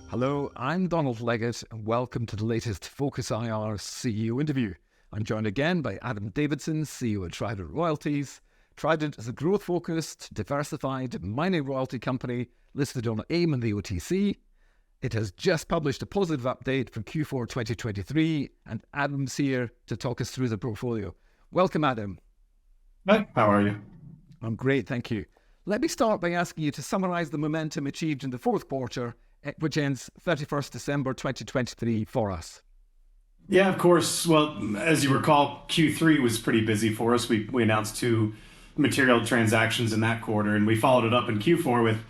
Hello, I'm Donald Leggett, and welcome to the latest Focus IR CEO interview. I'm joined again by Adam Davidson, CEO of Trident Royalties. Trident is a growth-focused, diversified mining royalty company listed on AIM and the OTC. It has just published a positive update for Q4 2023, and Adam's here to talk us through the portfolio. Welcome, Adam. Hi, how are you? I'm great, thank you. Let me start by asking you to summarise the momentum achieved in the fourth quarter, which ends 31st December 2023 for us. Yeah, of course. Well, as you recall, Q3 was pretty busy for us. We announced two material transactions in that quarter, and we followed it up in Q4 with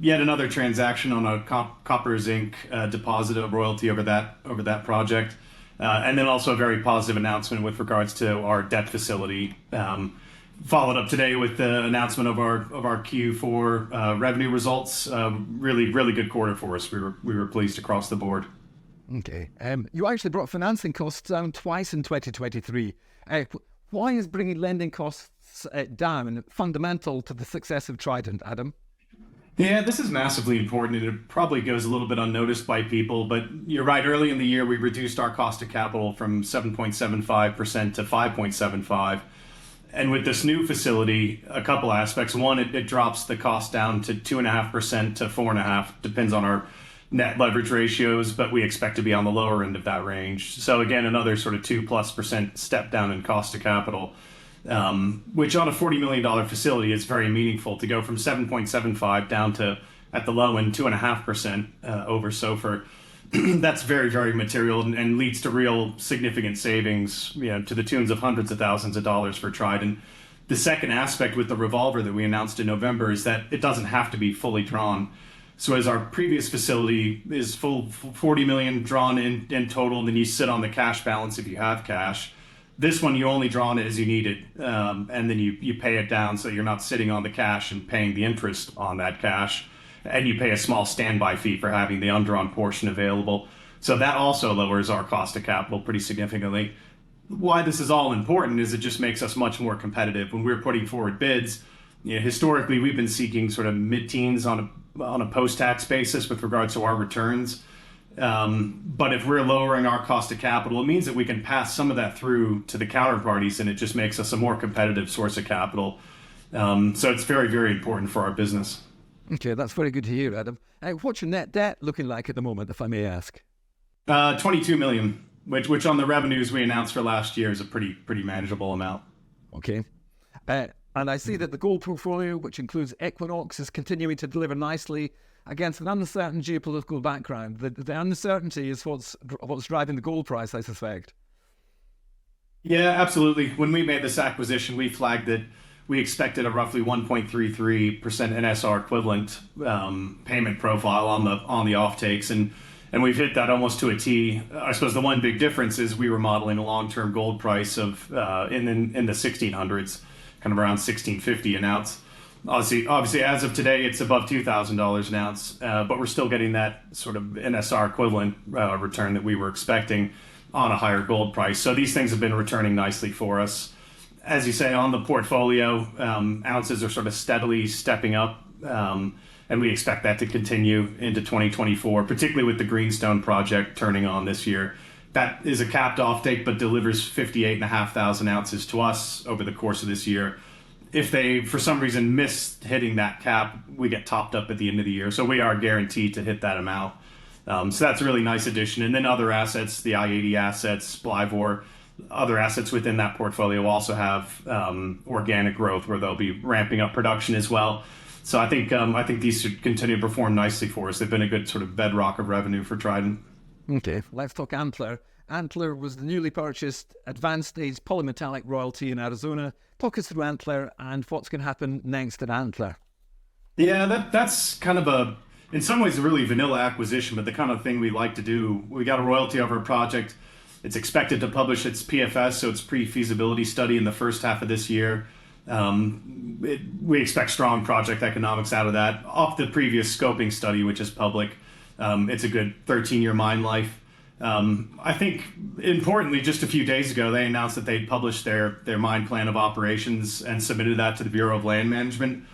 yet another transaction on a copper zinc deposit, a royalty over that project, and then also a very positive announcement with regards to our debt facility. Followed up today with the announcement of our Q4 revenue results. Really good quarter for us. We were pleased across the board. Okay. You actually brought financing costs down twice in 2023. Why is bringing lending costs down fundamental to the success of Trident, Adam? Yeah, this is massively important, and it probably goes a little bit unnoticed by people, but you're right. Early in the year, we reduced our cost of capital from 7.75% to 5.75%. And with this new facility, a couple aspects. One, it drops the cost down to 2.5% to 4.5%, depends on our net leverage ratios, but we expect to be on the lower end of that range. So again, another sort of 2+% step down in cost of capital, which on a $40 million facility is very meaningful to go from 7.75 down to, at the low end, 2.5% over SOFR. That's very material and leads to real significant savings, to the tunes of hundreds of thousands of dollars for Trident. The second aspect with the revolver that we announced in November is that it doesn't have to be fully drawn. So as our previous facility is full 40 million drawn in total, and then you sit on the cash balance if you have cash. This one, you only draw on it as you need it, and then you pay it down, so you're not sitting on the cash and paying the interest on that cash. And you pay a small standby fee for having the undrawn portion available. So that also lowers our cost of capital pretty significantly. Why this is all important is it just makes us much more competitive. When we're putting forward bids, historically we've been seeking sort of mid-teens on a post-tax basis with regards to our returns. But if we're lowering our cost of capital, it means that we can pass some of that through to the counterparties, and it just makes us a more competitive source of capital. So it's very important for our business. Okay, that's very good to hear, Adam. What's your net debt looking like at the moment, if I may ask? 22 million, which on the revenues we announced for last year is a pretty manageable amount. Okay. And I see that the gold portfolio, which includes Equinox, is continuing to deliver nicely against an uncertain geopolitical background. The uncertainty is what's driving the gold price, I suspect. Yeah, absolutely. When we made this acquisition, we flagged that we expected a roughly 1.33% NSR equivalent payment profile on the offtakes, and we've hit that almost to a T. I suppose the one big difference is we were modeling a long-term gold price of in the 1600s, kind of around 1650 an ounce. Obviously, as of today, it's above $2,000 an ounce, but we're still getting that sort of NSR equivalent return that we were expecting on a higher gold price. So these things have been returning nicely for us. As you say, on the portfolio, ounces are sort of steadily stepping up, and we expect that to continue into 2024, particularly with the Greenstone project turning on this year. That is a capped offtake, but delivers 58,500 ounces to us over the course of this year. If they, for some reason, miss hitting that cap, we get topped up at the end of the year. So we are guaranteed to hit that amount. So that's a really nice addition. And then other assets, the I-80 assets, Blyvor, other assets within that portfolio also have organic growth where they'll be ramping up production as well. So I think these should continue to perform nicely for us. They've been a good sort of bedrock of revenue for Trident. Okay, let's talk Antler. Antler was the newly purchased advanced stage polymetallic royalty in Arizona. Talk us through Antler and what's going to happen next at Antler. Yeah, that's kind of in some ways a really vanilla acquisition, but the kind of thing we like to do. We got a royalty over a project. It's expected to publish its PFS, so its pre-feasibility study, in the first half of this year. We expect strong project economics out of that. Off the previous scoping study, which is public, it's a good 13-year mine life. I think, importantly, just a few days ago, they announced that they'd published their mine plan of operations and submitted that to the Bureau of Land Management.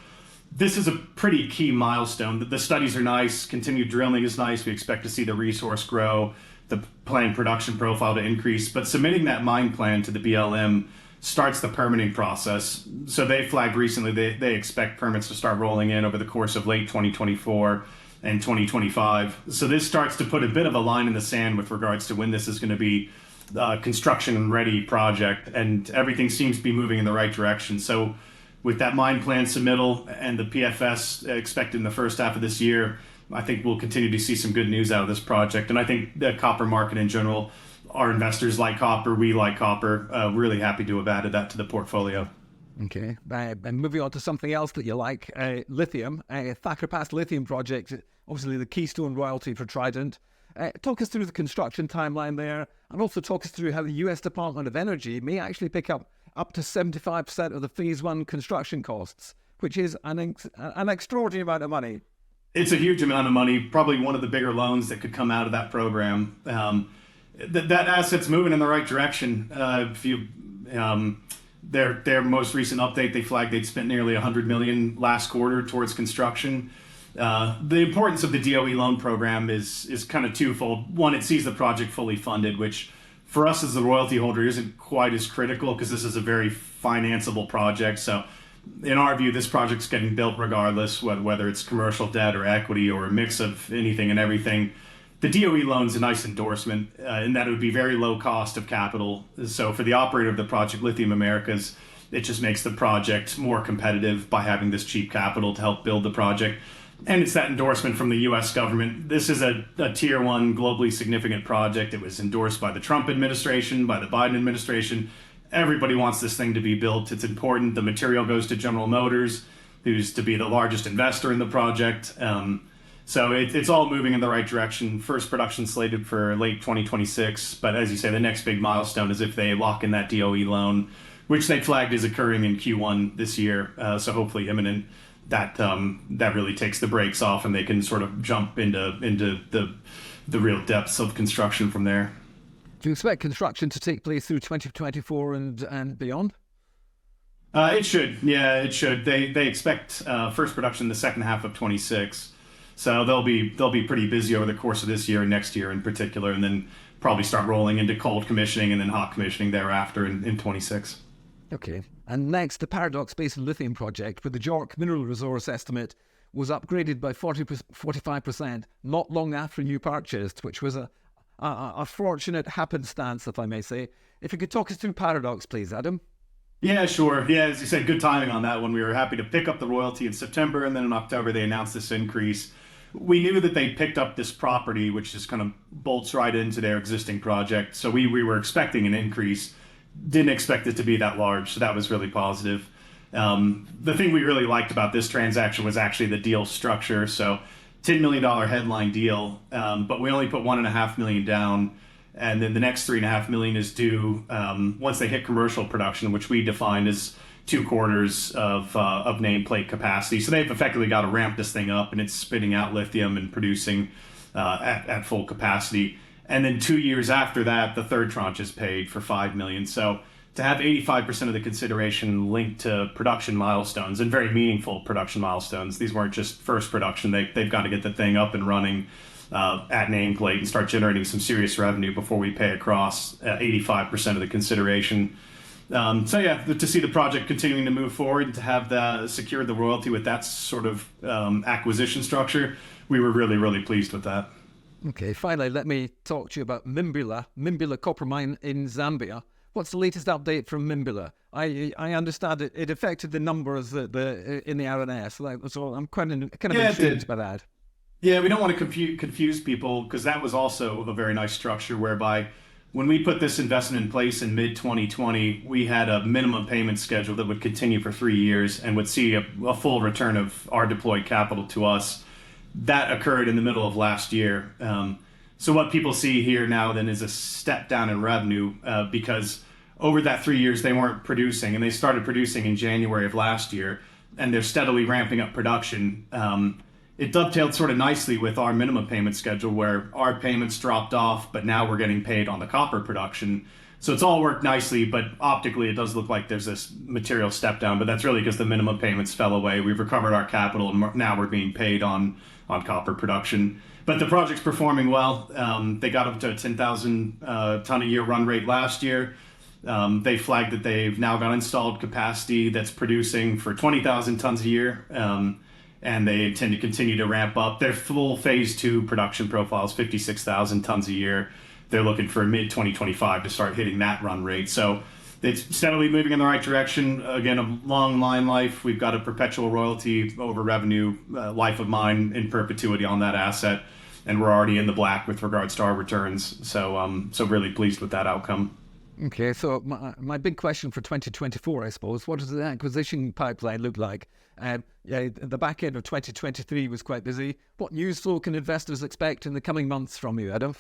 This is a pretty key milestone. The studies are nice, continued drilling is nice. We expect to see the resource grow, the planned production profile to increase. But submitting that mine plan to the BLM starts the permitting process. So they flagged recently they expect permits to start rolling in over the course of late 2024 and 2025. So this starts to put a bit of a line in the sand with regards to when this is going to be a construction ready project, and everything seems to be moving in the right direction. So with that mine plan submittal and the PFS expected in the first half of this year, I think we'll continue to see some good news out of this project. And I think the copper market in general, our investors like copper, we like copper, really happy to have added that to the portfolio. Okay, and moving on to something else that you like, lithium, Thacker Pass Lithium project, obviously the Keystone royalty for Trident. Talk us through the construction timeline there, and also talk us through how the US Department of Energy may actually pick up to 75% of the Phase 1 construction costs, which is an extraordinary amount of money. It's a huge amount of money, probably one of the bigger loans that could come out of that program. That asset's moving in the right direction. Their most recent update, they flagged they'd spent nearly $100 million last quarter towards construction. The importance of the DOE loan program is kind of twofold. One, it sees the project fully funded, which for us as the royalty holder isn't quite as critical because this is a very financeable project. So in our view, this project's getting built regardless, whether it's commercial debt or equity or a mix of anything and everything. The DOE loan's a nice endorsement in that it would be very low cost of capital. So for the operator of the project, Lithium Americas, it just makes the project more competitive by having this cheap capital to help build the project. And it's that endorsement from the U.S. government. This is a tier one globally significant project. It was endorsed by the Trump administration, by the Biden administration. Everybody wants this thing to be built. It's important. The material goes to General Motors, who's to be the largest investor in the project. So it's all moving in the right direction. First production slated for late 2026. But as you say, the next big milestone is if they lock in that DOE loan, which they flagged is occurring in Q1 this year. So hopefully imminent. That really takes the brakes off and they can sort of jump into the real depths of construction from there. Do you expect construction to take place through 2024 and beyond? It should. Yeah, it should. They expect first production in the second half of 26. So they'll be pretty busy over the course of this year and next year in particular, and then probably start rolling into cold commissioning and then hot commissioning thereafter in 26. Okay. And next, the Paradox Basin Lithium project, where the JORC mineral resource estimate was upgraded by 45% not long after you purchased, which was a fortunate happenstance, if I may say. If you could talk us through Paradox, please, Adam. Yeah, sure. Yeah, as you said, good timing on that one. We were happy to pick up the royalty in September, and then in October they announced this increase. We knew that they picked up this property, which just kind of bolts right into their existing project. So we were expecting an increase. Didn't expect it to be that large, so that was really positive. The thing we really liked about this transaction was actually the deal structure. So $10 million headline deal, but we only put $1.5 million down, and then the next $3.5 million is due once they hit commercial production, which we defined as 2 quarters of nameplate capacity. So they've effectively got to ramp this thing up, and it's spitting out lithium and producing at full capacity. And then 2 years after that, the third tranche is paid for $5 million. So to have 85% of the consideration linked to production milestones, and very meaningful production milestones, these weren't just first production. They've got to get the thing up and running at nameplate and start generating some serious revenue before we pay across 85% of the consideration. So yeah, to see the project continuing to move forward and to have secured the royalty with that sort of acquisition structure, we were really, really pleased with that. Okay, finally, let me talk to you about Mimbula copper mine in Zambia. What's the latest update from Mimbula? I understand it affected the numbers in the RNS, so I'm kind of intrigued by that. Yeah, we don't want to confuse people, because that was also a very nice structure whereby when we put this investment in place in mid-2020, we had a minimum payment schedule that would continue for 3 years and would see a full return of our deployed capital to us. That occurred in the middle of last year. So what people see here now then is a step down in revenue because over that 3 years they weren't producing, and they started producing in January of last year, and they're steadily ramping up production. It dovetailed sort of nicely with our minimum payment schedule where our payments dropped off, but now we're getting paid on the copper production. So it's all worked nicely, but optically it does look like there's this material step down, but that's really because the minimum payments fell away. We've recovered our capital and now we're being paid on copper production. But the project's performing well. They got up to a 10,000 ton a year run rate last year. They flagged that they've now got installed capacity that's producing for 20,000 tons a year. And they intend to continue to ramp up. Their full phase 2 production profile is 56,000 tons a year. They're looking for mid-2025 to start hitting that run rate. So it's steadily moving in the right direction. Again, a long mine life. We've got a perpetual royalty over revenue, life of mine in perpetuity on that asset. And we're already in the black with regards to our returns. So really pleased with that outcome. Okay, so my big question for 2024, I suppose, what does the acquisition pipeline look like? The back end of 2023 was quite busy. What news flow can investors expect in the coming months from you, Adam?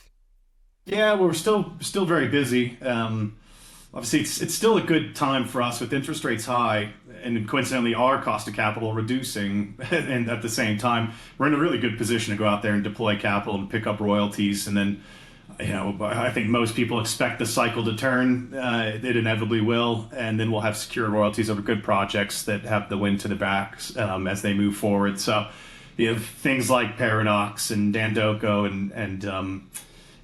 Yeah, well, we're still very busy. Obviously, it's still a good time for us with interest rates high and coincidentally our cost of capital reducing. And at the same time, we're in a really good position to go out there and deploy capital and pick up royalties. And then, I think most people expect the cycle to turn. It inevitably will. And then we'll have secure royalties over good projects that have the wind to the backs as they move forward. So you have things like Paradox and Dandoko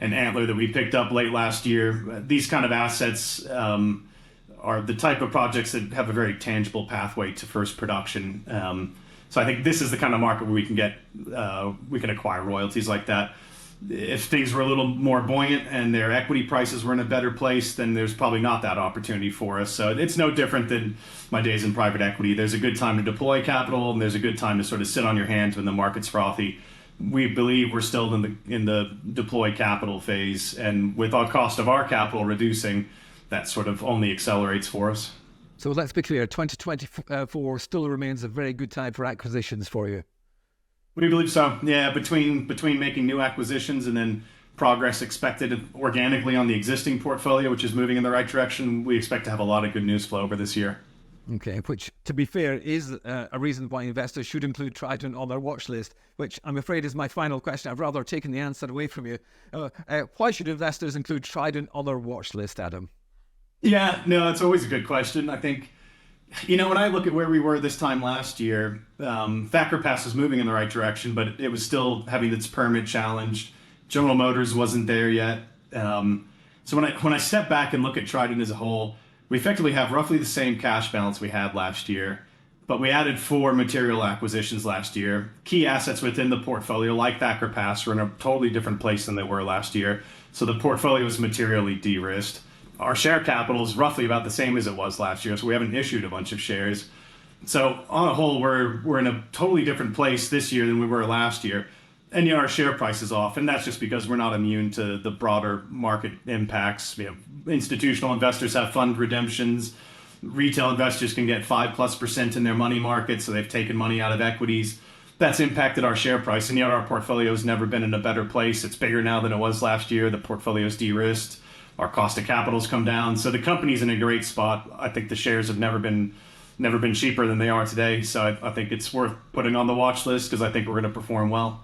and Antler that we picked up late last year. These kind of assets are the type of projects that have a very tangible pathway to first production. So I think this is the kind of market where we can acquire royalties like that. If things were a little more buoyant and their equity prices were in a better place, then there's probably not that opportunity for us. So it's no different than my days in private equity. There's a good time to deploy capital, and there's a good time to sort of sit on your hands when the market's frothy. We believe we're still in the deploy capital phase, and with our cost of our capital reducing, that sort of only accelerates for us. So let's be clear, 2024 still remains a very good time for acquisitions for you. We believe so. Yeah, between making new acquisitions and then progress expected organically on the existing portfolio, which is moving in the right direction, we expect to have a lot of good news flow over this year. Okay, which, to be fair, is a reason why investors should include Trident on their watch list, which I'm afraid is my final question. I've rather taken the answer away from you. Why should investors include Trident on their watch list, Adam? Yeah, no, it's always a good question. I think, when I look at where we were this time last year, Thacker Pass was moving in the right direction, but it was still having its permit challenged. General Motors wasn't there yet. So when I step back and look at Trident as a whole, we effectively have roughly the same cash balance we had last year, but we added 4 material acquisitions last year. Key assets within the portfolio, like Thacker Pass, are in a totally different place than they were last year. So the portfolio is materially de-risked. Our share capital is roughly about the same as it was last year, so we haven't issued a bunch of shares. So on a whole, we're in a totally different place this year than we were last year. And our share price is off, and that's just because we're not immune to the broader market impacts. Institutional investors have fund redemptions. Retail investors can get 5+% in their money market, so they've taken money out of equities. That's impacted our share price, and yet our portfolio has never been in a better place. It's bigger now than it was last year. The portfolio is de-risked. Our cost of capital's come down, so the company's in a great spot. I think the shares have never been cheaper than they are today. So I think it's worth putting on the watch list because I think we're going to perform well.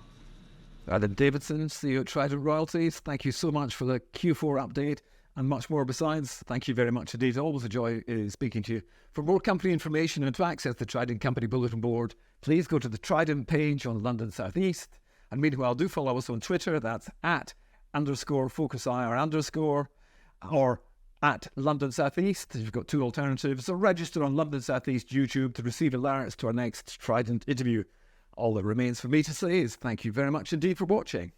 Adam Davidson, CEO of Trident Royalties, thank you so much for the Q4 update and much more besides. Thank you very much indeed. Always a joy speaking to you. For more company information and to access the Trident Company Bulletin Board, please go to the Trident page on London South East. And meanwhile, do follow us on Twitter. That's @_FocusIR_ or at London South East. You've got 2 alternatives. So register on London South East YouTube to receive alerts to our next Trident interview. All that remains for me to say is thank you very much indeed for watching.